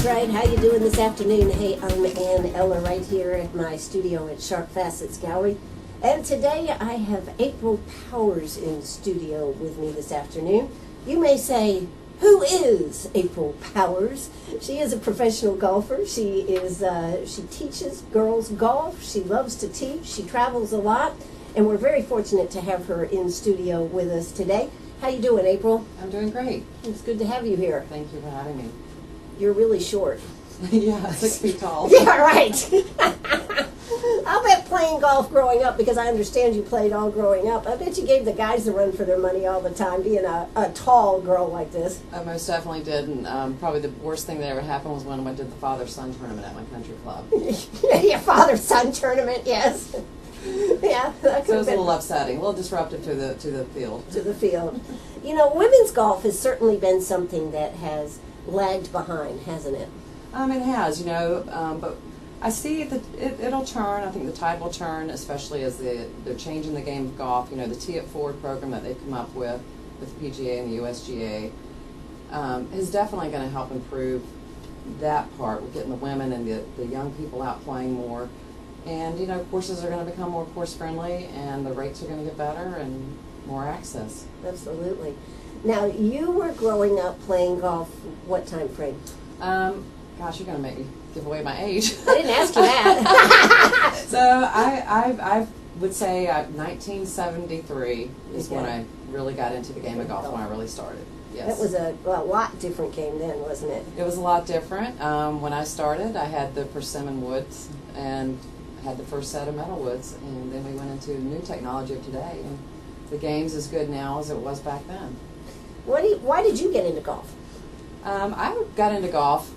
right. How you doing this afternoon? Hey, I'm Ann Eller right here at my studio at Sharp Facets Gallery. And today I have April Powers in studio with me this afternoon. You may say, who is April Powers? She is a professional golfer. She teaches girls golf. She loves to teach. She travels a lot. And we're very fortunate to have her in studio with us today. How you doing, April? I'm doing great. It's good to have you here. Thank you for having me. You're really short. Yeah, 6 feet tall. Yeah, right. I'll bet playing golf growing up, because I understand you played all growing up, I bet you gave the guys the run for their money all the time, being a tall girl like this. I most definitely did, and probably the worst thing that ever happened was when I went to the father-son tournament at my country club. Your father-son tournament, yes. Yeah, that So it was a little upsetting, a little disruptive to the field. To the field. You know, women's golf has certainly been something that has lagged behind, hasn't it? It has, but I see that it'll turn. I think the tide will turn, especially as they're changing the game of golf. The Tee It Forward program that they've come up with the PGA and the USGA, is definitely going to help improve that part with getting the women and the young people out playing more. And, courses are going to become more course-friendly, and the rates are going to get better and more access. Absolutely. Now, you were growing up playing golf, what time frame? Gosh, you're going to make me give away my age. I didn't ask you that. So I would say 1973 is when I really got into the game of golf, when I really started. Yes. That was a lot different game then, wasn't it? It was a lot different. When I started, I had the persimmon woods and had the first set of metal woods, and then we went into the new technology of today, and the game's as good now as it was back then. Why did you get into golf? I got into golf.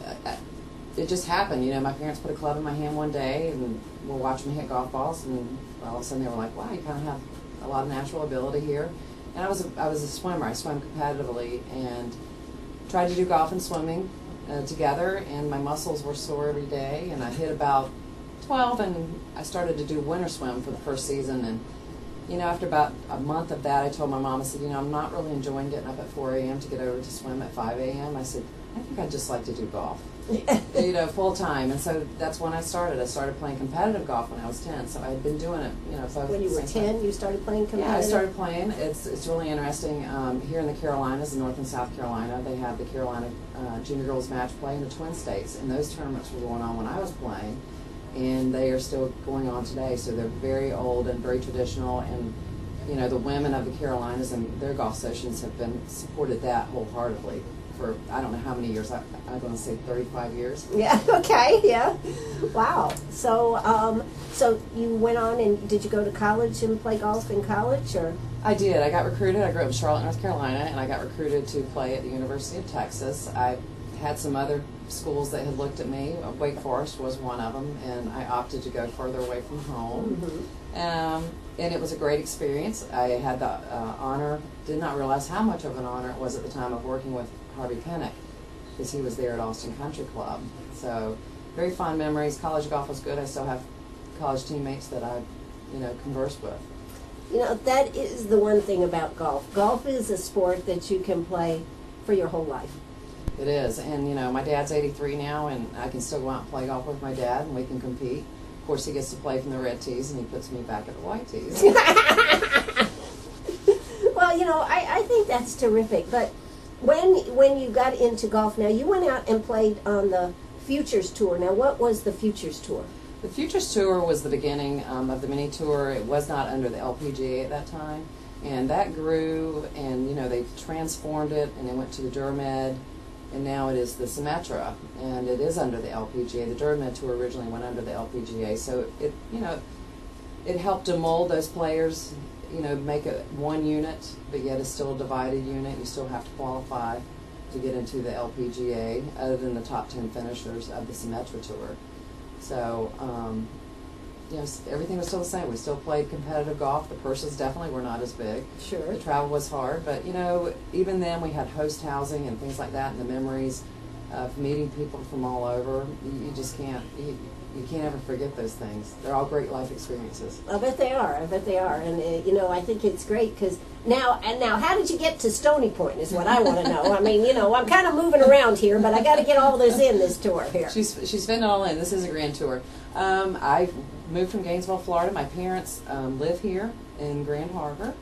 It just happened. My parents put a club in my hand one day, and we're watching me hit golf balls, and all of a sudden they were like, "Wow, you kind of have a lot of natural ability here." And I was a swimmer. I swam competitively and tried to do golf and swimming together, and my muscles were sore every day. And I hit about 12, and I started to do winter swim for the first season. And after about a month of that, I told my mom, I said, I'm not really enjoying getting up at 4 a.m. to get over to swim at 5 a.m. I said, I think I'd just like to do golf, full time. And so that's when I started. I started playing competitive golf when I was 10. So I had been doing it, both. When you were 10, you started playing competitive? Yeah, I started playing. It's really interesting. Here in the Carolinas, in North and South Carolina, they have the Carolina Junior Girls Match Play in the Twin States. And those tournaments were going on when I was playing. And they are still going on today, so they're very old and very traditional. And the women of the Carolinas and their golf associations have been supported that wholeheartedly for I don't know how many years. I'm going to say 35 years. Yeah. Okay. Yeah. Wow. So, so you went on, and did you go to college and play golf in college, or? I did. I got recruited. I grew up in Charlotte, North Carolina, and I got recruited to play at the University of Texas. I had some other schools that had looked at me. Wake Forest was one of them, and I opted to go further away from home. Mm-hmm. And it was a great experience. I had the honor, did not realize how much of an honor it was at the time, of working with Harvey Pennick, because he was there at Austin Country Club. So very fond memories. College golf was good. I still have college teammates that I converse with. That is the one thing about golf. Golf is a sport that you can play for your whole life. It is, and my dad's 83 now, and I can still go out and play golf with my dad, and we can compete. Of course, he gets to play from the red tees, and he puts me back at the white tees. Well, I think that's terrific. But when you got into golf, now you went out and played on the Futures Tour. Now, what was the Futures Tour? The Futures Tour was the beginning of the mini tour. It was not under the LPGA at that time, and that grew, and they transformed it, and they went to the Dermed. And now it is the Symetra, and it is under the LPGA. The Dermed Tour originally went under the LPGA, so it helped to mold those players, make it one unit, but yet it's still a divided unit. You still have to qualify to get into the LPGA, other than the top 10 finishers of the Symetra Tour. So, everything was still the same. We still played competitive golf. The purses definitely were not as big. Sure. The travel was hard, but even then we had host housing and things like that, and the memories of meeting people from all over. You just can't. you can't ever forget those things. They're all great life experiences. I bet they are. I bet they are. And I think it's great because now, how did you get to Stony Point? Is what I want to know. I mean, I'm kind of moving around here, but I got to get all this in this tour here. She's fitting it all in. This is a grand tour. I moved from Gainesville, Florida. My parents live here in Grand Harbor,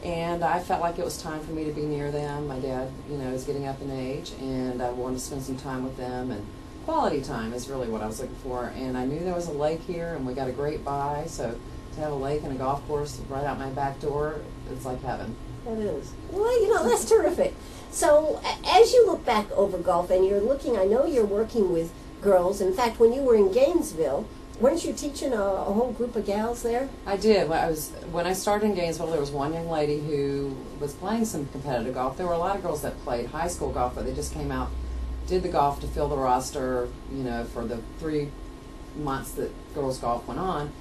and I felt like it was time for me to be near them. My dad, is getting up in age, and I wanted to spend some time with them, and quality time is really what I was looking for. And I knew there was a lake here, and we got a great buy, so to have a lake and a golf course right out my back door, it's like heaven. It is. Well, that's terrific. So as you look back over golf and you're looking, I know you're working with girls. In fact, when you were in Gainesville, weren't you teaching a whole group of gals there? I did. When I started in Gainesville, there was one young lady who was playing some competitive golf. There were a lot of girls that played high school golf, but they just came out, did the golf to fill the roster, for the 3 months that girls golf went on.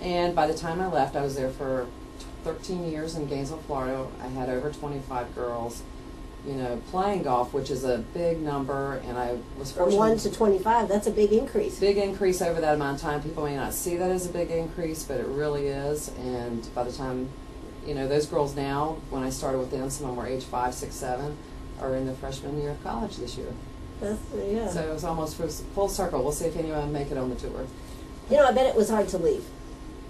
And by the time I left, I was there for 13 years in Gainesville, Florida. I had over 25 girls, playing golf, which is a big number, and I was fortunate. From 1 to 25, that's a big increase. Big increase over that amount of time. People may not see that as a big increase, but it really is. And by the time, those girls now, when I started with them, some of them were age 5, 6, 7, are in their freshman year of college this year. Yeah. So it was almost full circle. We'll see if anyone make it on the tour. I bet it was hard to leave.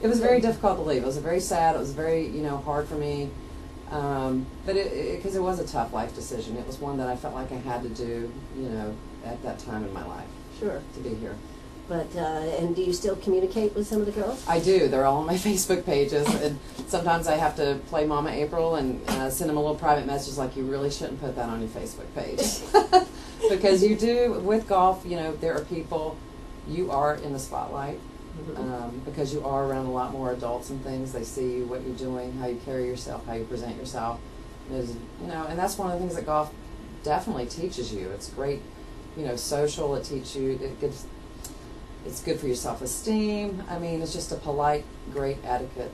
It was very difficult to leave. It was very sad. It was very, hard for me. But because it was a tough life decision. It was one that I felt like I had to do, at that time in my life. Sure. To be here. But, and do you still communicate with some of the girls? I do. They're all on my Facebook pages. And sometimes I have to play Mama April and send them a little private message like, you really shouldn't put that on your Facebook page. Because you do, with golf, there are people, you are in the spotlight. Because you are around a lot more adults and things. They see what you're doing, how you carry yourself, how you present yourself. And that's one of the things that golf definitely teaches you. It's great, social. It teaches you. It's good for your self-esteem. I mean, it's just a polite, great etiquette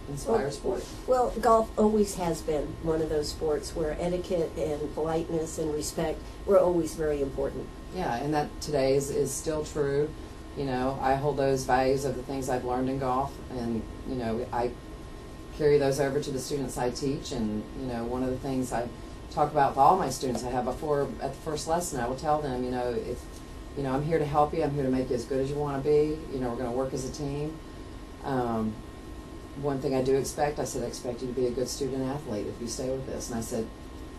inspired sport. Well, golf always has been one of those sports where etiquette and politeness and respect were always very important. Yeah, and that today is still true. I hold those values of the things I've learned in golf, and, I carry those over to the students I teach. And, one of the things I talk about with all my students I have before, at the first lesson, I will tell them, if, I'm here to help you, I'm here to make you as good as you want to be, we're going to work as a team. One thing I do expect, I expect you to be a good student athlete if you stay with this. And I said,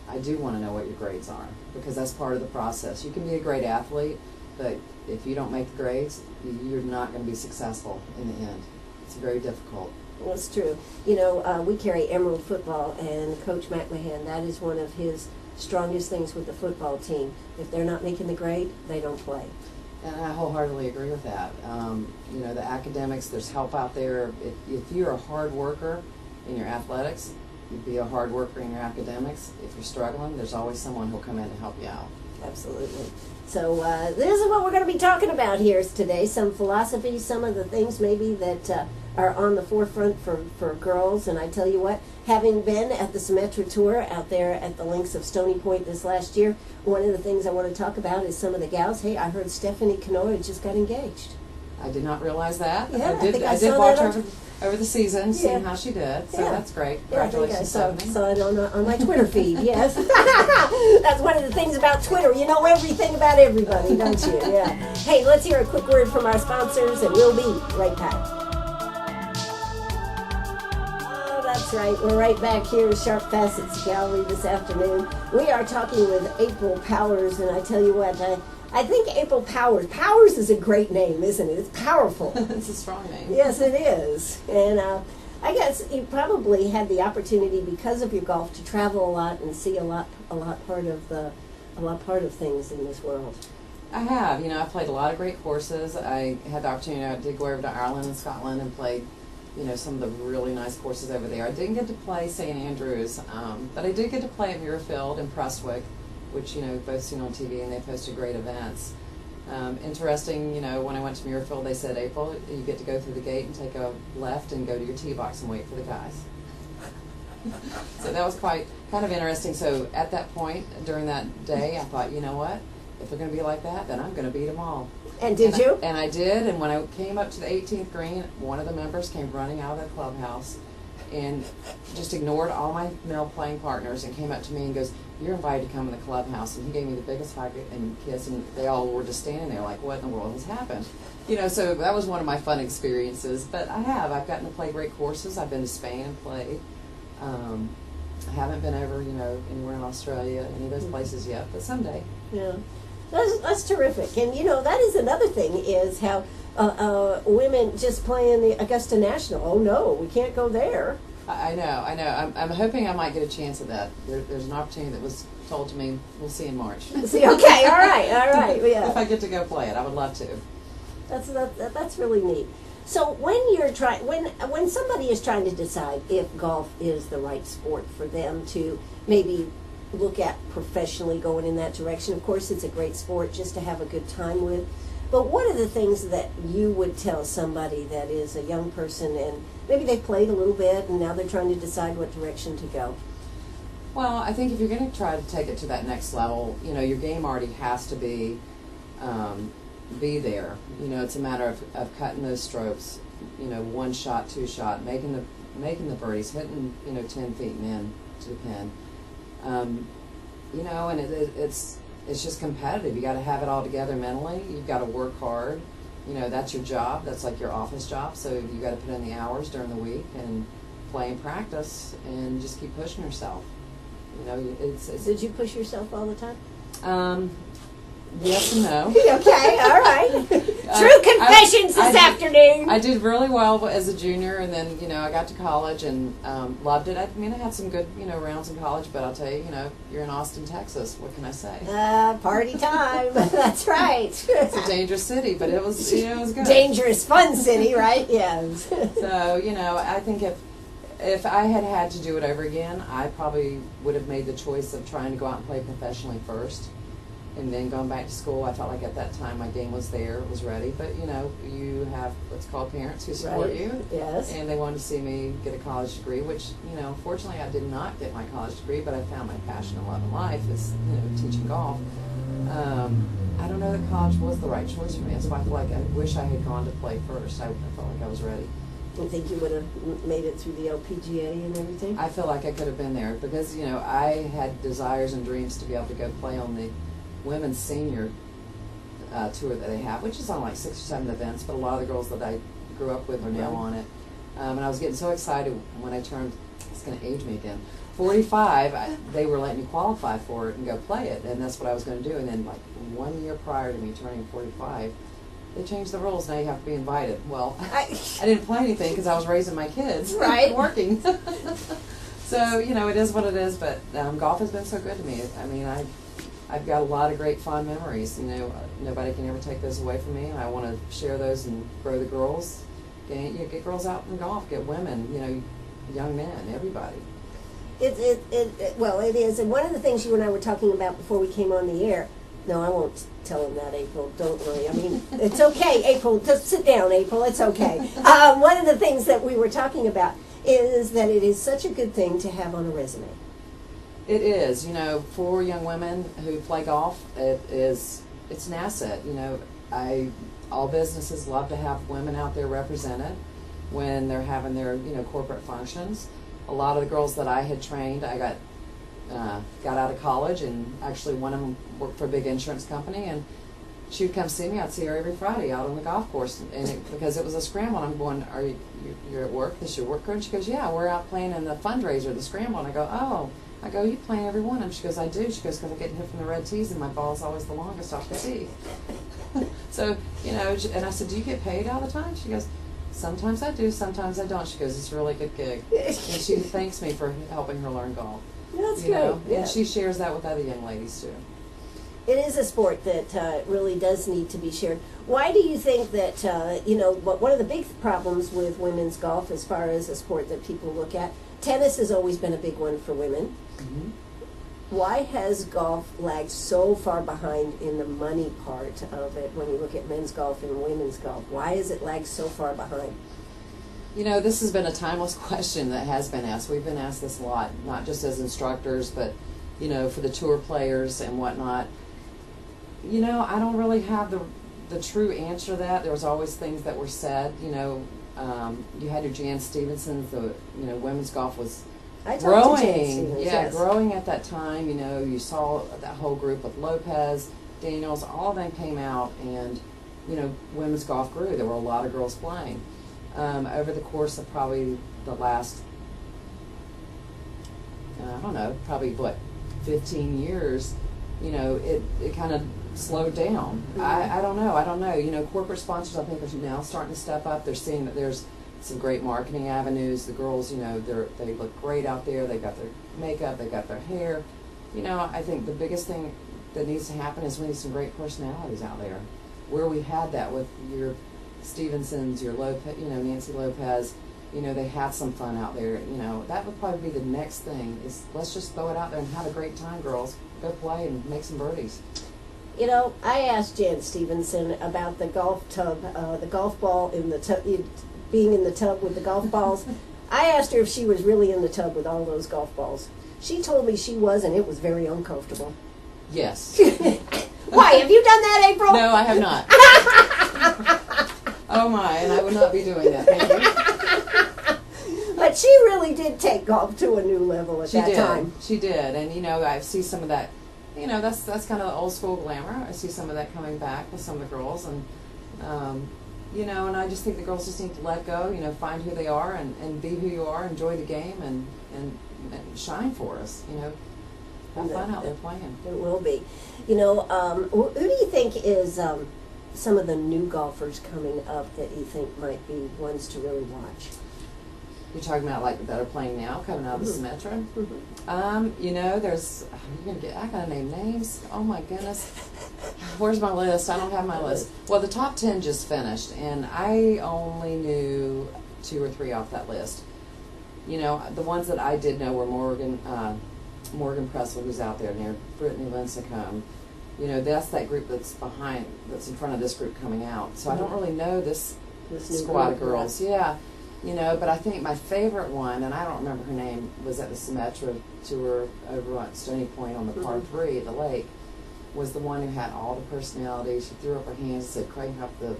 I do want to know what your grades are, because that's part of the process. You can be a great athlete, but if you don't make the grades, you're not going to be successful in the end. It's very difficult. That's true. We carry Emerald football, and Coach McMahon, that is one of his strongest things with the football team. If they're not making the grade, they don't play. And I wholeheartedly agree with that. The academics, there's help out there. If you're a hard worker in your athletics, you'd be a hard worker in your academics. If you're struggling, there's always someone who'll come in to help you out. Absolutely. So this is what we're going to be talking about here today, some philosophy, some of the things maybe that are on the forefront for girls. And I tell you what, having been at the Symetra Tour out there at the links of Stony Point this last year, one of the things I want to talk about is some of the gals. Hey, I heard Stephanie Canoa just got engaged. I did not realize that. Yeah, I did watch over the season, seeing how she did. So that's great. Yeah, Congratulations, I saw it on my Twitter feed, yes. That's one of the things about Twitter. You know everything about everybody, don't you? Yeah. Hey, let's hear a quick word from our sponsors, and we'll be right back. Oh, that's right. We're right back here at Sharp Facets Gallery this afternoon. We are talking with April Powers, and I tell you what, I think April Powers is a great name, isn't it? It's powerful. It's a strong name. Yes, it is. And I guess you probably had the opportunity, because of your golf, to travel a lot and see a lot part of things in this world. I have. I've played a lot of great courses. I had the opportunity. I did go over to Ireland and Scotland and played, some of the really nice courses over there. I didn't get to play St. Andrews, but I did get to play at Muirfield in Prestwick, which, you've both seen on TV, and they posted great events. Interesting, when I went to Muirfield, they said, April, you get to go through the gate and take a left and go to your tee box and wait for the guys. So that was kind of interesting. So at that point, during that day, I thought, you know what? if they're going to be like that, then I'm going to beat them all. And did you? And I did, and when I came up to the 18th green, one of the members came running out of the clubhouse and just ignored all my male playing partners and came up to me and goes, "You're invited to come in the clubhouse." And he gave me the biggest hug and kiss, and they all were just standing there like, what in the world has happened? You know, so that was one of my fun experiences. But I've gotten to play great courses. I've been to Spain and played. I haven't been over, anywhere in Australia, any of those places yet, but someday. Yeah. That's terrific. And, that is another thing is how women just playing the Augusta National. Oh, no, we can't go there. I know. I'm hoping I might get a chance at that. There's an opportunity that was told to me. We'll see in March. See, okay, all right. Yeah. If I get to go play it, I would love to. That's really neat. So when somebody is trying to decide if golf is the right sport for them to maybe look at professionally going in that direction, of course it's a great sport just to have a good time with. But what are the things that you would tell somebody that is a young person and maybe they've played a little bit and now they're trying to decide what direction to go? Well, I think if you're going to try to take it to that next level, your game already has to be there. It's a matter of cutting those strokes, one shot, two shot, making the birdies, hitting, 10 feet and in to the pin. And it's just competitive. You got to have it all together mentally. You've got to work hard. That's your job. That's like your office job. So you got to put in the hours during the week and play and practice and just keep pushing yourself. Did you push yourself all the time? Yes and no. Okay, all right. True confessions this afternoon. I did really well as a junior, and then, I got to college and loved it. I had some good, rounds in college, but I'll tell you, you're in Austin, Texas. What can I say? Party time. That's right. It's a dangerous city, but it was, it was good. Dangerous, fun city, right? Yes. So, I think if I had to do it over again, I probably would have made the choice of trying to go out and play professionally first. And then going back to school, I felt like at that time my game was there, it was ready. But, you have what's called parents who support you. Yes. And they wanted to see me get a college degree, which, fortunately I did not get my college degree, but I found my passion and love in life is, teaching golf. I don't know that college was the right choice for me. That's why I feel like I wish I had gone to play first. I felt like I was ready. Do you think you would have made it through the LPGA and everything? I feel like I could have been there because, I had desires and dreams to be able to go play on the women's senior tour that they have, which is on like 6 or 7 events, but a lot of the girls that I grew up with are now on it. And I was getting so excited when I turned, it's going to age me again, 45, they were letting me qualify for it and go play it, and that's what I was going to do. And then like 1 year prior to me turning 45, they changed the rules. Now you have to be invited. Well, I didn't play anything because I was raising my kids, right? Working. So, it is what it is, but golf has been so good to me. I've got a lot of great fond memories. Nobody can ever take those away from me. And I want to share those and grow the girls. Get girls out in golf. Get women. Young men. Everybody. Well, it is. And one of the things you and I were talking about before we came on the air. No, I won't tell him that, April. Don't worry. I mean, it's okay, April. Just sit down, April. It's okay. One of the things that we were talking about is that it is such a good thing to have on a resume. It is, for young women who play golf, it's an asset. All businesses love to have women out there represented when they're having their, corporate functions. A lot of the girls that I had trained, I got out of college, and actually one of them worked for a big insurance company, and she would come see me. I'd see her every Friday out on the golf course, and because it was a scramble, and I'm going, you're at work? This your work? And she goes, yeah, we're out playing in the fundraiser, the scramble. And I go, oh. I go, you playing every one? And she goes, I do. She goes, because I get hit from the red tees and my ball's always the longest off the tee. So, and I said, do you get paid all the time? She goes, sometimes I do, sometimes I don't. She goes, it's a really good gig. And she thanks me for helping her learn golf. That's great. Yeah. And she shares that with other young ladies too. It is a sport that really does need to be shared. Why do you think that, one of the big problems with women's golf as far as a sport that people look at, tennis has always been a big one for women. Mm-hmm. Why has golf lagged so far behind in the money part of it when you look at men's golf and women's golf? Why has it lagged so far behind? This has been a timeless question that has been asked. We've been asked this a lot, not just as instructors, but, for the tour players and whatnot. You know, I don't really have the true answer to that. There was always things that were said. You know, you had your Jan Stevensons. Women's golf was I talked to Jan growing. Stevens, Yeah, yes. growing at that time. You know, you saw that whole group with Lopez, Daniels. All of them came out, and you know, women's golf grew. There were a lot of girls playing. Over the course of probably the last, I don't know, probably 15 years, you know, it kind of slowed down. Mm-hmm. I don't know. You know, corporate sponsors, I think, are now starting to step up. They're seeing that there's some great marketing avenues. The girls, you know, they look great out there. They got their makeup, they got their hair. You know, I think the biggest thing that needs to happen is we need some great personalities out there. Where we had that with your Stevensons, your Lopez, you know, Nancy Lopez, you know, they had some fun out there. You know, that would probably be the next thing is let's just throw it out there and have a great time, girls. Go play and make some birdies. You know, I asked Jan Stevenson about the golf tub, the golf ball in the tub, being in the tub with the golf balls. I asked her if she was really in the tub with all those golf balls. She told me she was, and it was very uncomfortable. Yes. Why? Have you done that, April? No, I have not. Oh my, and I would not be doing that. Thank you. But she really did take golf to a new level at that time. She did, and you know, I see some of that. You know, that's kind of the old school glamour. I see some of that coming back with some of the girls, and you know, and I just think the girls just need to let go. You know, find who they are and be who you are. Enjoy the game and shine for us. You know, have fun out there playing. It will be. You know, who do you think is some of the new golfers coming up that you think might be ones to really watch? You're talking about like that are playing now, coming out of the Symetra. Mm-hmm. You know, I gotta name names. Oh my goodness, where's my list? I don't have my list. Well, the top 10 just finished, and I only knew 2 or 3 off that list. You know, the ones that I did know were Morgan Pressler, who's out there near Brittany Lincecum. You know, that's that group that's in front of this group coming out. So I don't really know this squad of girls. Yeah. You know, but I think my favorite one, and I don't remember her name, was at the Symetra tour over at Stony Point on the par 3 at the lake, was the one who had all the personality. She threw up her hands and said, crank up the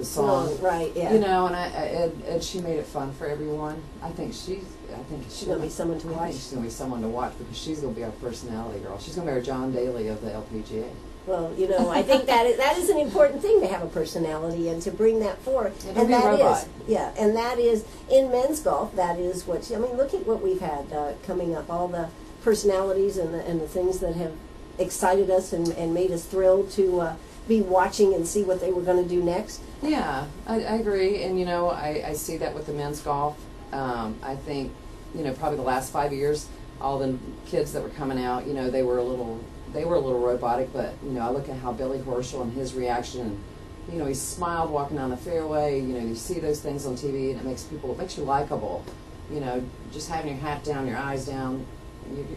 song. Right, yeah. You know, and she made it fun for everyone. I think she's going to be someone to watch. I think she's going to be someone to watch because she's going to be our personality girl. She's going to be our John Daly of the LPGA. Well, you know, I think that is an important thing to have a personality and to bring that forward. And that is, yeah, and that is in men's golf. That is what I mean. Look at what we've had coming up. All the personalities and the things that have excited us and made us thrilled to be watching and see what they were going to do next. Yeah, I agree, and you know, I see that with the men's golf. I think, you know, probably the last 5 years, all the kids that were coming out, you know, they were a little robotic, but you know, I look at how Billy Horschel and his reaction, and you know, he smiled walking down the fairway. You know, you see those things on TV, and it makes you likable. You know, just having your hat down, your eyes down,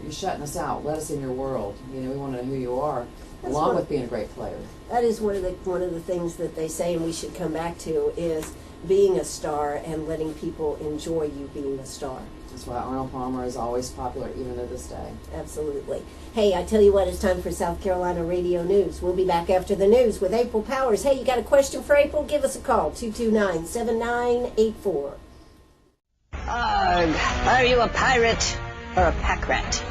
you're shutting us out. Let us in your world. You know, we want to know who you are, along with being a great player. That is one of the things that they say, and we should come back to, is being a star and letting people enjoy you being a star. That's why Arnold Palmer is always popular, even to this day. Absolutely. Hey, I tell you what, it's time for South Carolina Radio News. We'll be back after the news with April Powers. Hey, you got a question for April? Give us a call, 229-7984. Are you a pirate or a pack rat?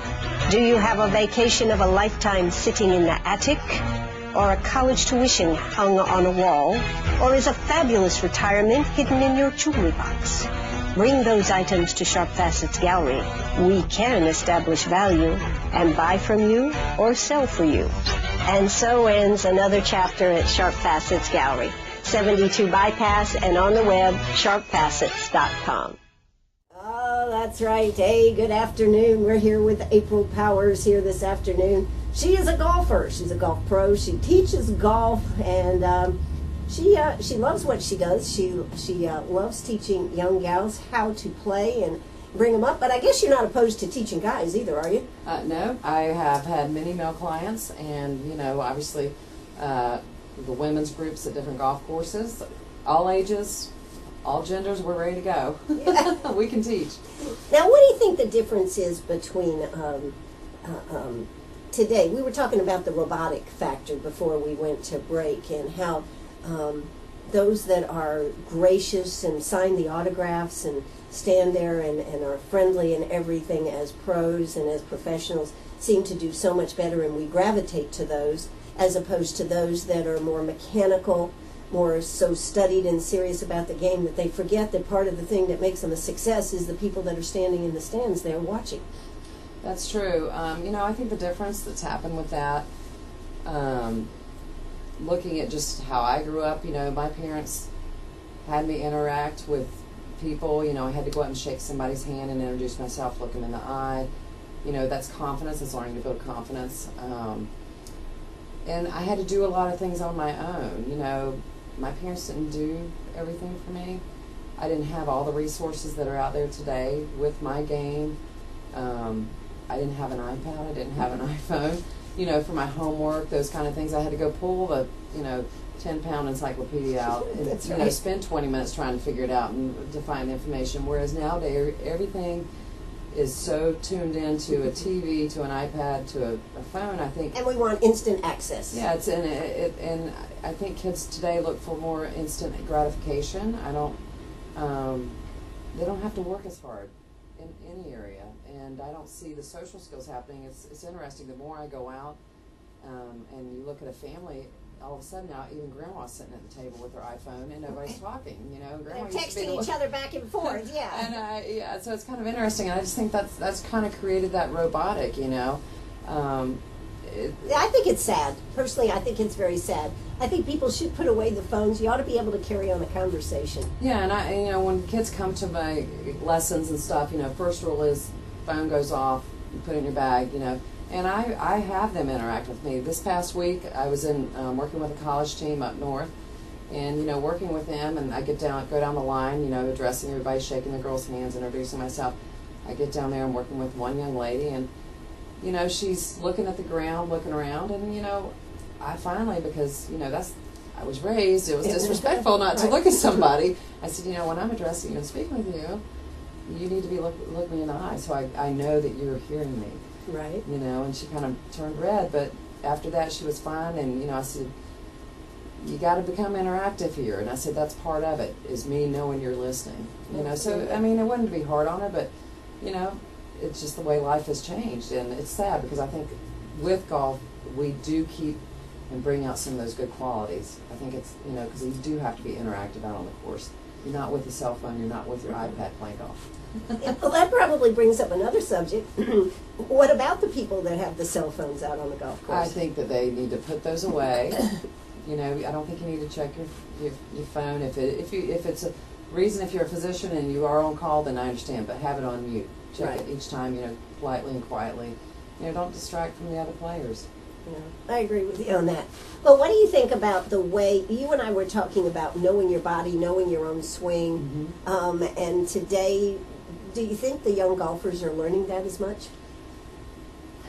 Do you have a vacation of a lifetime sitting in the attic? Or a college tuition hung on a wall? Or is a fabulous retirement hidden in your jewelry box? Bring those items to Sharp Facets Gallery. We can establish value and buy from you or sell for you. And so ends another chapter at Sharp Facets Gallery, 72 Bypass, and on the web, sharpfacets.com. Oh, that's right. Hey, good afternoon. We're here with April Powers here this afternoon. She is a golfer. She's a golf pro. She teaches golf, and she loves what she does. She loves teaching young gals how to play and bring them up. But I guess you're not opposed to teaching guys either, are you? No, I have had many male clients, and you know, obviously, the women's groups at different golf courses, all ages, all genders. We're ready to go. Yeah. We can teach. Now, what do you think the difference is between today, we were talking about the robotic factor before we went to break, and how those that are gracious and sign the autographs and stand there and are friendly and everything as pros and as professionals seem to do so much better, and we gravitate to those as opposed to those that are more mechanical, more so studied and serious about the game that they forget that part of the thing that makes them a success is the people that are standing in the stands there watching. That's true. I think the difference that's happened with that, looking at just how I grew up, my parents had me interact with people. I had to go out and shake somebody's hand and introduce myself, look them in the eye. That's confidence. That's learning to build confidence. And I had to do a lot of things on my own. My parents didn't do everything for me. I didn't have all the resources that are out there today with my game. I didn't have an iPad. I didn't have an iPhone. For my homework, those kind of things, I had to go pull the, 10-pound encyclopedia out and, That's right. Spend 20 minutes trying to figure it out and to find the information. Whereas nowadays, everything is so tuned into a TV, to an iPad, to a phone, I think. And we want instant access. Yeah, and I think kids today look for more instant gratification. They don't have to work as hard in any area, and I don't see the social skills happening. It's interesting. The more I go out, and you look at a family, all of a sudden now even grandma's sitting at the table with her iPhone and nobody's talking. Grandma They're texting each other back and forth. Yeah. And so it's kind of interesting, and I just think that's kind of created that robotic. I think it's sad. Personally, I think it's very sad. I think people should put away the phones. You ought to be able to carry on a conversation. Yeah, and when kids come to my lessons and stuff, first rule is phone goes off, you put it in your bag, and I have them interact with me. This past week, I was in working with a college team up north, and working with them, and I go down the line, addressing everybody, shaking the girls' hands, introducing myself. I get down there and working with one young lady, and she's looking at the ground, looking around, and I finally, because I was raised, it was disrespectful not to look at somebody. I said, when I'm addressing you and speaking with you, you need to be look me in the eye, so I know that you're hearing me. Right. And she kind of turned red, but after that she was fine, and I said, you got to become interactive here, and I said that's part of it, is me knowing you're listening. So I mean, it wasn't to be hard on her, but it's just the way life has changed, and it's sad because I think with golf we do keep and bring out some of those good qualities. I think it's because you do have to be interactive out on the course. You're not with the cell phone. You're not with your iPad playing golf. Well, that probably brings up another subject. What about the people that have the cell phones out on the golf course? I think that they need to put those away. I don't think you need to check your phone. If it's a reason, if you're a physician and you are on call, then I understand. But have it on mute. Check it each time, politely and quietly. Don't distract from the other players. I agree with you on that. Well, what do you think about the way you and I were talking about knowing your body, knowing your own swing, and today, do you think the young golfers are learning that as much?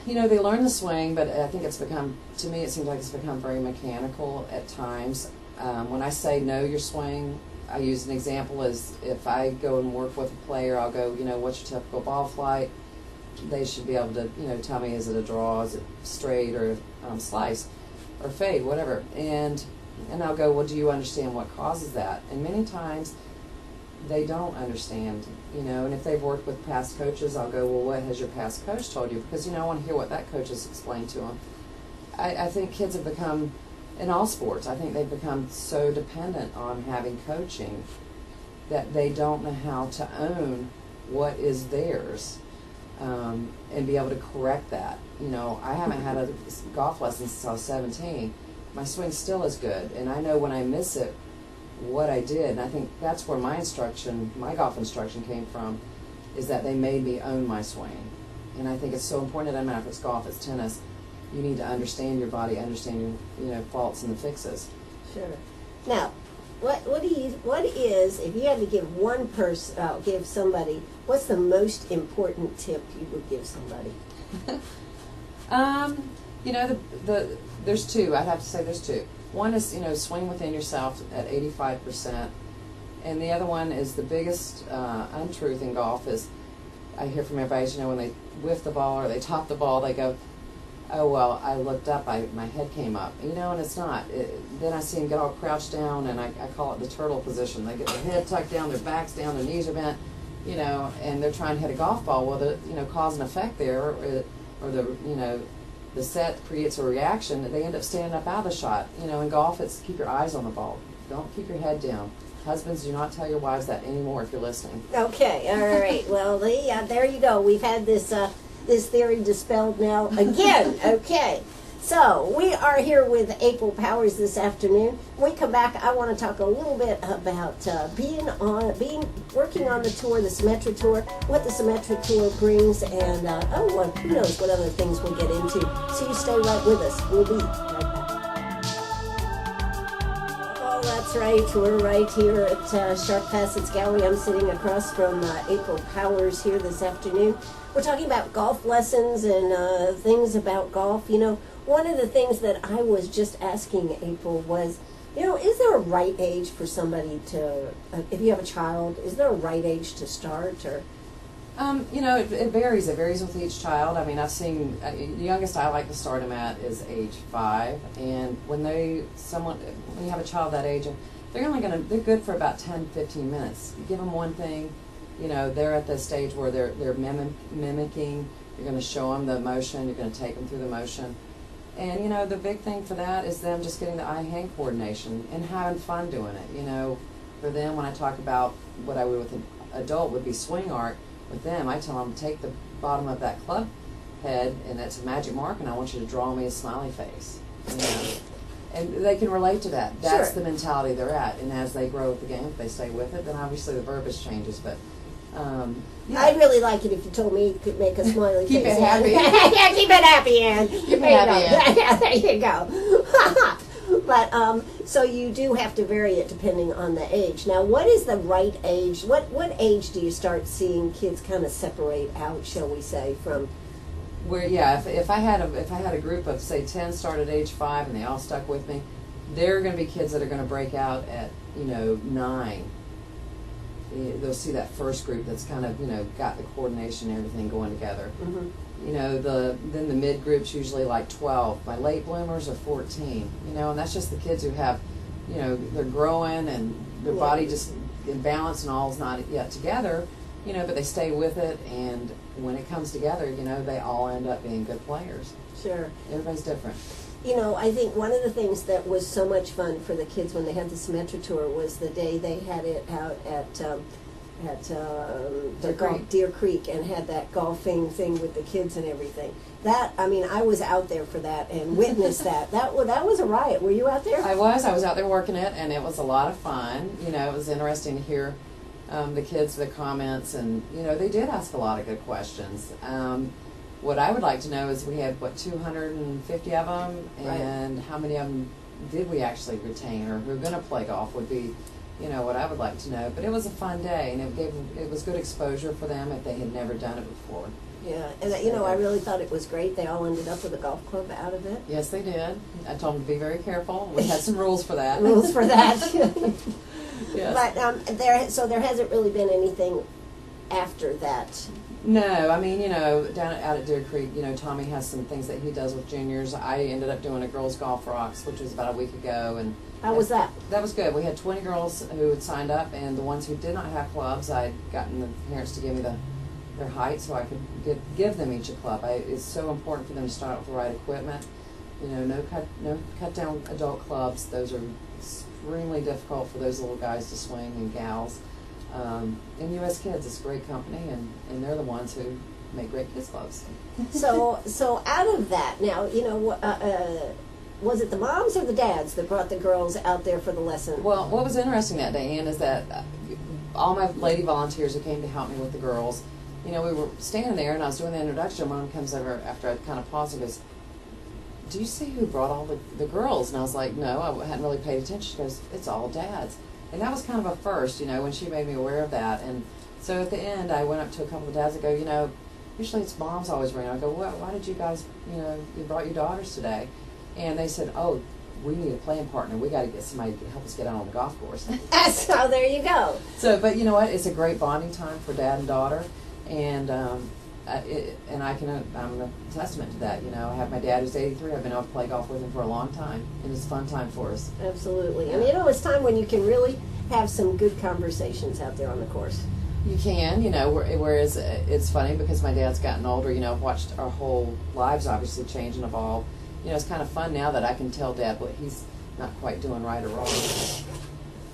They learn the swing, but I think it's become, to me, it seems like it's become very mechanical at times. When I say know your swing, I use an example as if I go and work with a player, I'll go, what's your typical ball flight? They should be able to, tell me, is it a draw, is it straight, or slice, or fade, whatever. And I'll go, well, do you understand what causes that? And many times they don't understand, and if they've worked with past coaches, I'll go, well, what has your past coach told you? Because, I want to hear what that coach has explained to them. I think kids have become, in all sports, I think they've become so dependent on having coaching that they don't know how to own what is theirs. And be able to correct that. I haven't had a golf lesson since I was 17. My swing still is good, and I know when I miss it, what I did. And I think that's where my golf instruction came from, is that they made me own my swing. And I think it's so important. It doesn't matter if it's golf, it's tennis. You need to understand your body, understand your faults and the fixes. Sure. Now, what is, if you had to give one person, give somebody, what's the most important tip you would give somebody? There's two. I'd have to say there's two. One is, swing within yourself at 85%. And the other one is the biggest untruth in golf is, I hear from everybody, when they whiff the ball or they top the ball, they go, Oh, well, I looked up, my head came up, you know, and it's not. Then I see them get all crouched down, and I call it the turtle position. They get their head tucked down, their back's down, their knees are bent, you know, and they're trying to hit a golf ball. Well, the, you know, cause and effect there, or the, you know, the set creates a reaction that they end up standing up out of the shot. You know, in golf, it's keep your eyes on the ball. Don't keep your head down. Husbands, do not tell your wives that anymore if you're listening. Okay, all right. Well, there you go. We've had this theory dispelled now again. Okay. So we are here with April Powers this afternoon. When we come back, I want to talk a little bit about working on the tour, the Symetra Tour, what the Symetra Tour brings, and who knows what other things we'll get into. So you stay right with us. We'll be right back. Oh, that's right. We're right here at Sharp Facets Gallery. I'm sitting across from April Powers here this afternoon. We're talking about golf lessons and things about golf. You know, one of the things that I was just asking April was, you know, is there a right age for somebody to, if you have a child, is there a right age to start? Or you know, it varies. It varies with each child. I mean, I've seen the youngest I like to start them at is age 5, and when you have a child that age, they're good for about 10-15 minutes. You give them one thing, you know, they're at the stage where they're mimicking. You're going to show them the motion. You're going to take them through the motion. And, you know, the big thing for that is them just getting the eye-hand coordination and having fun doing it. You know, for them, when I talk about what I would with an adult would be swing art, with them, I tell them, take the bottom of that club head, and that's a magic mark, and I want you to draw me a smiley face. You know? And they can relate to that. That's Sure. the mentality they're at. And as they grow with the game, if they stay with it, then obviously the verbiage changes. But yeah. I'd really like it if you told me you could make a smiley Keep face. it happy. Yeah, keep it happy, Ann. Keep it happy, Ann. Yeah, there you go. But so you do have to vary it depending on the age. Now, what is the right age? What age do you start seeing kids kind of separate out, shall we say, from? Where if I had a group of say 10 start at age 5 and they all stuck with me, there are going to be kids that are going to break out at 9. They'll see that first group that's kind of got the coordination and everything going together. Mm-hmm. Then the mid group's usually like 12. My late bloomers are 14. And that's just the kids who have, they're growing and their body just in balance and all's not yet together. But they stay with it, and when it comes together, they all end up being good players. Sure. Everybody's different. I think one of the things that was so much fun for the kids when they had the Symetra Tour was the day they had it out at Deer Creek and had that golfing thing with the kids and everything. I was out there for that and witnessed that. That was a riot. Were you out there? I was out there working it, and it was a lot of fun. It was interesting to hear the kids, the comments, and they did ask a lot of good questions. What I would like to know is we had 250 of them, and how many of them did we actually retain, or who are going to play golf would be, what I would like to know. But it was a fun day, and it was good exposure for them if they had never done it before. Yeah, and I really thought it was great. They all ended up with a golf club out of it. Yes, they did. I told them to be very careful. We had some rules for that. Rules for that. Yes. But there hasn't really been anything after that. No, down out at Deer Creek, Tommy has some things that he does with juniors. I ended up doing a girls' golf rocks, which was about a week ago, and how was that? That was good. We had 20 girls who had signed up, and the ones who did not have clubs, I'd gotten the parents to give me their height so I could give them each a club. It's so important for them to start out with the right equipment. No cut down adult clubs. Those are extremely difficult for those little guys to swing, and gals. And U.S. Kids is a great company, and they're the ones who make great kids clubs. So out of that, now, was it the moms or the dads that brought the girls out there for the lesson? Well, what was interesting that day, Ann, is that all my lady volunteers who came to help me with the girls, we were standing there, and I was doing the introduction. One comes over after I kind of paused and goes, "Do you see who brought all the girls?" And I was like, "No, I hadn't really paid attention." She goes, "It's all dads." And that was kind of a first, when she made me aware of that. And so at the end, I went up to a couple of dads and go, usually it's moms always bring. I go, why did you guys, you brought your daughters today? And they said, oh, we need a playing partner. We got to get somebody to help us get out on the golf course. So there you go. So, but you know what? It's a great bonding time for dad and daughter. And and I'm a testament to that. You know, I have my dad who's 83. I've been able to play golf with him for a long time, and it's a fun time for us. Absolutely. And, you know, it's time when you can really have some good conversations out there on the course. You can, you know, whereas it's funny because my dad's gotten older, you know, I've watched our whole lives obviously change and evolve. You know, it's kind of fun now that I can tell Dad what he's not quite doing right or wrong.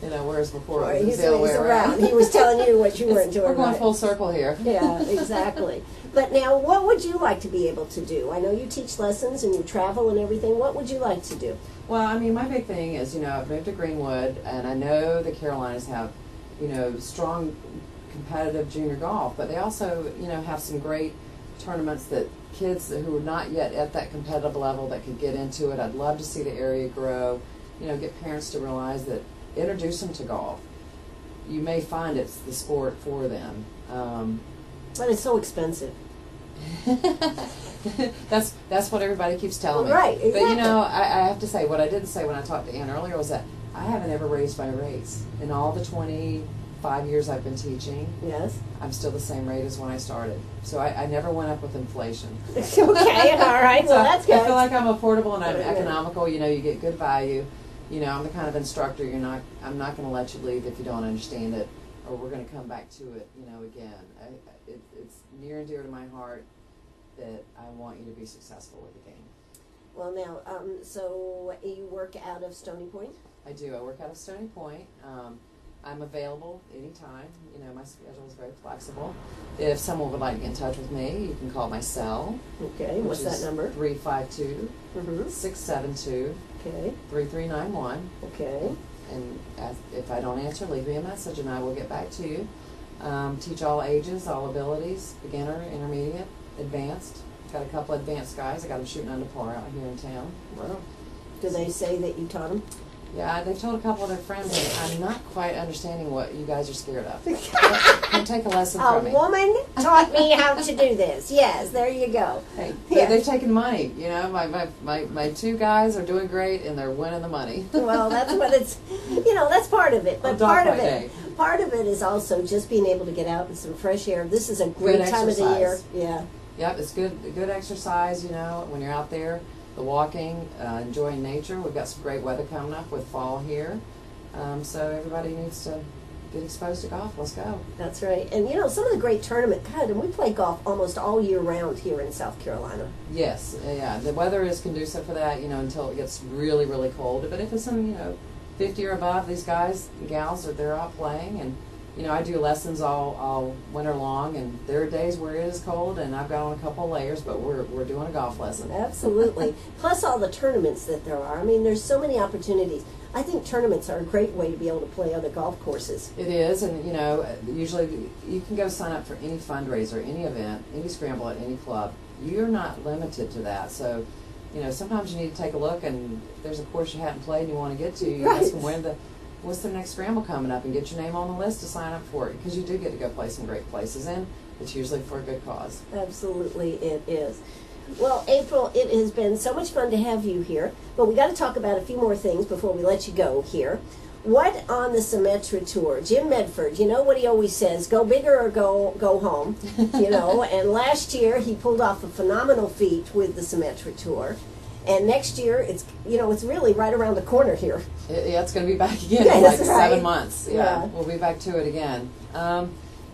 You know, whereas before it was the other way around. He was telling you what you weren't doing right. We're going full circle here. Yeah, exactly. But now, what would you like to be able to do? I know you teach lessons and you travel and everything. What would you like to do? Well, I mean, my big thing is, you know, I've moved to Greenwood, and I know the Carolinas have, you know, strong competitive junior golf, but they also, you know, have some great tournaments that kids who are not yet at that competitive level that could get into it. I'd love to see the area grow, you know, get parents to realize that, introduce them to golf. You may find it's the sport for them. But it's so expensive. That's what everybody keeps telling me. Right, exactly. But, you know, I have to say, what I didn't say when I talked to Ann earlier was that I haven't ever raised my rates. In all the 25 years I've been teaching, Yes. I'm still the same rate as when I started. So I never went up with inflation. Okay, all right. Well, that's good. I feel like I'm affordable and I'm economical. You know, you get good value. You know, I'm the kind of instructor I'm not going to let you leave if you don't understand it, or we're going to come back to it, you know, again. It's near and dear to my heart that I want you to be successful with the game. Well, now, so you work out of Stony Point? I do. I work out of Stony Point. I'm available anytime. You know, my schedule is very flexible. If someone would like to get in touch with me, you can call my cell. Okay, what's that number? 352-672-3391. Okay. And if I don't answer, leave me a message and I will get back to you. Teach all ages, all abilities, beginner, intermediate, advanced. Got a couple advanced guys. I got them shooting under par out here in town. Wow. Do they say that you taught them? Yeah, they've told a couple of their friends, and I'm not quite understanding what you guys are scared of. Come take a lesson from me. A woman taught me how to do this. Yes, there you go. Hey, Yeah. they've taken money. You know, my two guys are doing great, and they're winning the money. Well, that's what it's, you know, that's part of it. But part of it is also just being able to get out in some fresh air. This is a great time of the year. Yeah. Yep, it's good exercise, you know, when you're out there. The walking, enjoying nature. We've got some great weather coming up with fall here. So everybody needs to get exposed to golf. Let's go. That's right. And, you know, some of the great tournament, and we play golf almost all year round here in South Carolina. Yes, yeah. The weather is conducive for that, you know, until it gets really, really cold. But if it's some, you know, 50 or above, these guys and gals, they're out playing. And, you know, I do lessons all winter long, and there are days where it is cold, and I've got on a couple of layers, but we're doing a golf lesson. Absolutely. Plus all the tournaments that there are. I mean, there's so many opportunities. I think tournaments are a great way to be able to play other golf courses. It is, and, you know, usually you can go sign up for any fundraiser, any event, any scramble at any club. You're not limited to that, so, you know, sometimes you need to take a look, and if there's a course you haven't played and you want to get to, you ask them what's the next scramble coming up, and get your name on the list to sign up for it, because you do get to go play some great places, and it's usually for a good cause. Absolutely, it is. Well, April, it has been so much fun to have you here, but we got to talk about a few more things before we let you go here. What on the Symetra Tour? Jim Medford, you know what he always says, go bigger or go home, you know, and last year he pulled off a phenomenal feat with the Symetra Tour. And next year, it's really right around the corner here. Yeah, it's going to be back again in like 7 months. Yeah, we'll be back to it again.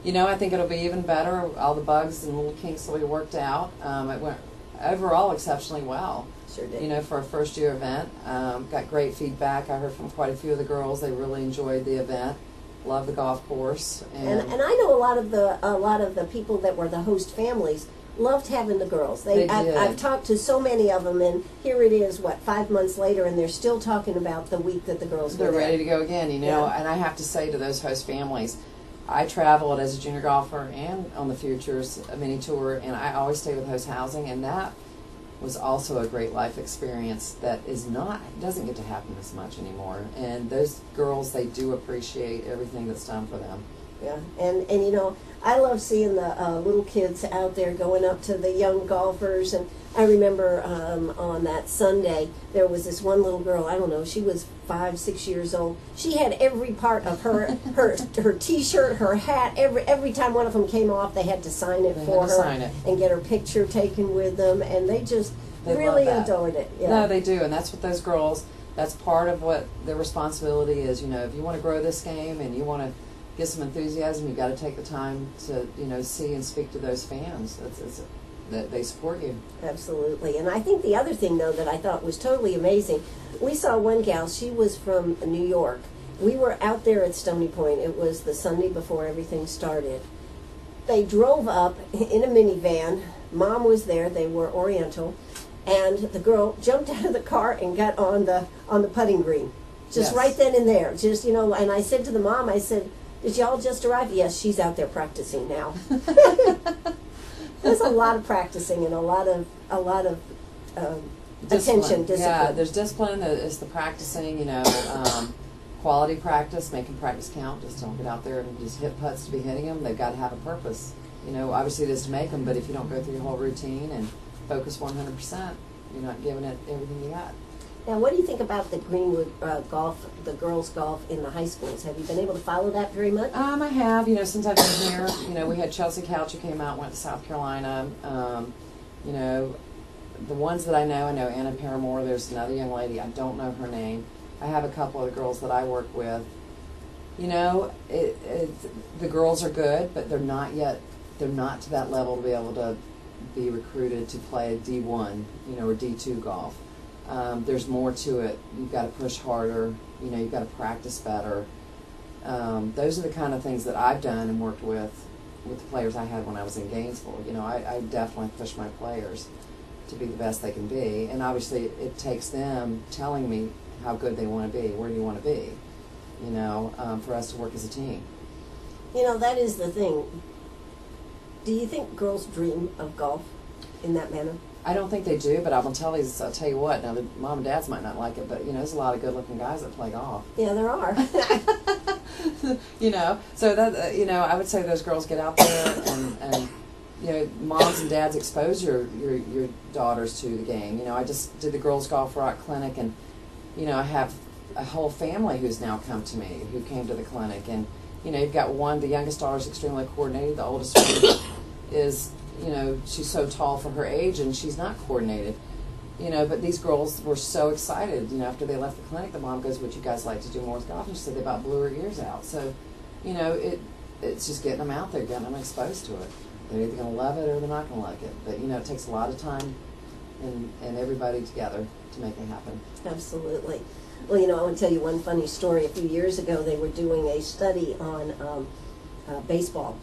You know, I think it'll be even better. All the bugs and little kinks will be worked out. It went overall exceptionally well. Sure did. You know, for a first-year event. Got great feedback. I heard from quite a few of the girls. They really enjoyed the event. Love the golf course. And I know a lot of the people that were the host families loved having the girls. They did. I've talked to so many of them, and here it is, 5 months later, and they're still talking about the week that the girls were there. They're ready to go again, you know. Yeah. And I have to say to those host families, I traveled as a junior golfer and on the Futures mini tour, and I always stay with host housing, and that was also a great life experience that doesn't get to happen as much anymore. And those girls, they do appreciate everything that's done for them. Yeah, and you know, I love seeing the little kids out there going up to the young golfers. And I remember on that Sunday, there was this one little girl, I don't know, she was 5, 6 years old. She had every part of her T-shirt, her hat, every time one of them came off, they had to sign it for her and get her picture taken with them, and they really adored it. Yeah. No, they do, and that's what those girls, that's part of what their responsibility is. You know, if you want to grow this game and you want to get some enthusiasm, you've got to take the time to, you know, see and speak to those fans. That they support you. Absolutely. And I think the other thing, though, that I thought was totally amazing, we saw one gal, she was from New York. We were out there at Stony Point. It was the Sunday before everything started. They drove up in a minivan. Mom was there. They were Oriental. And the girl jumped out of the car and got on the putting green. Just right then and there. Just, you know, and I said to the mom, I said, did y'all just arrive? Yes, she's out there practicing now. There's a lot of practicing and a lot of discipline. Yeah, there's discipline. There's the practicing. You know, quality practice, making practice count. Just don't get out there and just hit putts to be hitting them. They've got to have a purpose. You know, obviously it is to make them, but if you don't go through your whole routine and focus 100%, you're not giving it everything you got. Now, what do you think about the Greenwood golf, the girls' golf in the high schools? Have you been able to follow that very much? I have. You know, since I've been here, you know, we had Chelsea Couch who came out, went to South Carolina. You know, the ones that I know Anna Paramore. There's another young lady. I don't know her name. I have a couple of the girls that I work with. You know, the girls are good, but they're not yet. They're not to that level to be able to be recruited to play D1, you know, or D2 golf. There's more to it. You've got to push harder. You know, you've got to practice better. Those are the kind of things that I've done and worked with the players I had when I was in Gainesville. You know, I definitely push my players to be the best they can be. And obviously it takes them telling me how good they want to be, where do you want to be, you know, for us to work as a team. You know, that is the thing. Do you think girls dream of golf in that manner? I don't think they do, but I'll tell you what, now the mom and dads might not like it, but, you know, there's a lot of good-looking guys that play golf. Yeah, there are. You know, so that, you know, I would say those girls get out there and you know, moms and dads expose your daughters to the game. You know, I just did the Girls Golf Rock Clinic, and, you know, I have a whole family who's now come to me, who came to the clinic, and, you know, you've got one, the youngest daughter's extremely coordinated, the oldest one is, you know, she's so tall for her age and she's not coordinated, you know, but these girls were so excited, you know, after they left the clinic, the mom goes, would you guys like to do more with golf? And she said they about blew her ears out. So, you know, it's just getting them out there, getting them exposed to it. They're either going to love it or they're not going to like it. But, you know, it takes a lot of time and everybody together to make it happen. Absolutely. Well, you know, I want to tell you one funny story. A few years ago, they were doing a study on baseball.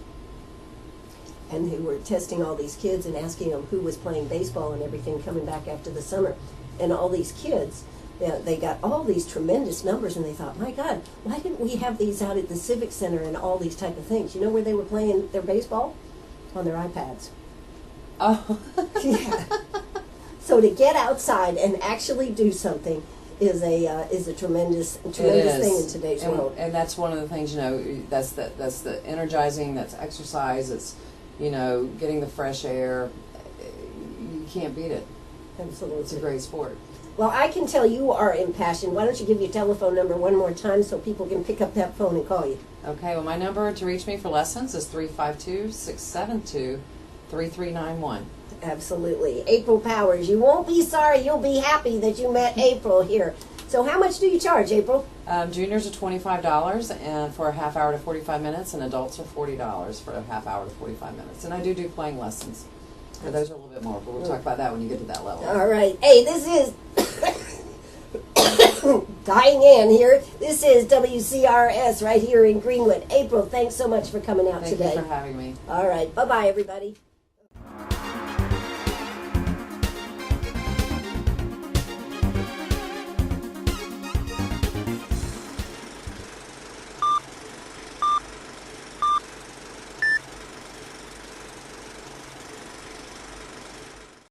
And they were testing all these kids and asking them who was playing baseball and everything coming back after the summer. And all these kids, they got all these tremendous numbers, and they thought, my God, why didn't we have these out at the Civic Center and all these type of things? You know where they were playing their baseball? On their iPads. Oh. Yeah. So to get outside and actually do something is a tremendous thing in today's world. And that's one of the things, you know, that's the energizing, that's exercise, it's, you know, getting the fresh air. You can't beat it. Absolutely. It's a great sport. Well, I can tell you are impassioned. Why don't you give your telephone number one more time so people can pick up that phone and call you? Okay, well, my number to reach me for lessons is 352-672-3391. Absolutely. April Powers. You won't be sorry. You'll be happy that you met April here. So how much do you charge, April? Juniors are $25 and for a half hour to 45 minutes, and adults are $40 for a half hour to 45 minutes. And I do playing lessons. But those are a little bit more, but we'll talk about that when you get to that level. All right. Hey, this is Diane here. This is WCRS right here in Greenwood. April, thanks so much for coming out today. Thank you for having me. All right. Bye-bye, everybody.